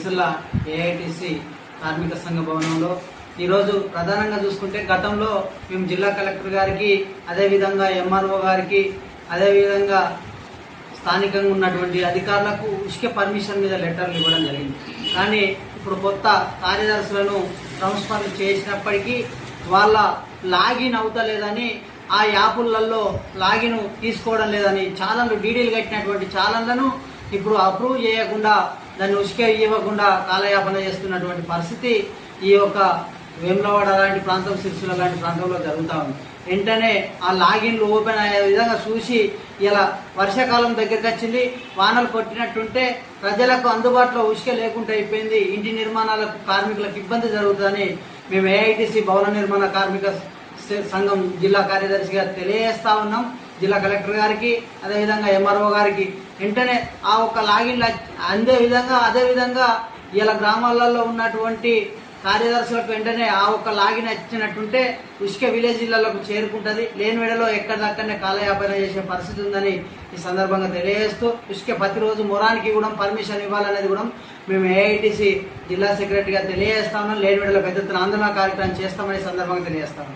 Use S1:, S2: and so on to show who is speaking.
S1: Sircilla AITC కార్మిక సంఘ భవనంలో ఈరోజు ప్రధానంగా చూసుకుంటే గతంలో మేము జిల్లా కలెక్టర్ గారికి, అదేవిధంగా ఎంఆర్ఓ గారికి, అదేవిధంగా స్థానికంగా ఉన్నటువంటి అధికారులకు ఉచిత పర్మిషన్ మీద లెటర్లు ఇవ్వడం జరిగింది. కానీ ఇప్పుడు కొత్త కార్యదర్శులను ట్రాన్స్ఫర్ చేసినప్పటికీ వాళ్ళ లాగిన్ అవుతలేదని, ఆ యాపులలో లాగిన్ తీసుకోవడం లేదని, ఛానళ్ళు డీడీలు కట్టినటువంటి ఛానళ్లను ఇప్పుడు అప్రూవ్ చేయకుండా, దాన్ని ఉచిక ఇవ్వకుండా కాలయాపన చేస్తున్నటువంటి పరిస్థితి ఈ యొక్క వేములవాడ లాంటి ప్రాంతం, సిరిసిల్ల లాంటి ప్రాంతంలో జరుగుతూ ఉంది. వెంటనే ఆ లాగిన్లు ఓపెన్ అయ్యే విధంగా చూసి, ఇలా వర్షాకాలం దగ్గరికి వచ్చింది, వానలు కొట్టినట్టుంటే ప్రజలకు అందుబాటులో ఉచిక లేకుండా అయిపోయింది, ఇంటి నిర్మాణాలకు కార్మికులకు ఇబ్బంది జరుగుతుందని మేము ఏఐటిసి భవన నిర్మాణ కార్మిక సంఘం జిల్లా కార్యదర్శిగా తెలియజేస్తా ఉన్నాం. జిల్లా కలెక్టర్ గారికి, అదేవిధంగా ఎంఆర్ఓ గారికి వెంటనే ఆ ఒక్క లాగిన్లు అదేవిధంగా ఇలా గ్రామాలలో ఉన్నటువంటి కార్యదర్శులకు వెంటనే ఆ ఒక్క లాగిన్ వచ్చినట్టుంటే ఉష్క విలేజ్లకు చేరుకుంటుంది. లేని వేళలో ఎక్కడిదక్కడనే కాలయాపన చేసే పరిస్థితి ఉందని ఈ సందర్భంగా తెలియజేస్తూ, ఉష్క ప్రతిరోజు మొరానికి కూడా పర్మిషన్ ఇవ్వాలనేది కూడా మేము ఏఐటిసి జిల్లా సెక్రటరీగా తెలియజేస్తా ఉన్నాం. లేని వేళలో పెద్ద ఎత్తున ఆందోళన కార్యక్రమం చేస్తామని సందర్భంగా తెలియజేస్తాము.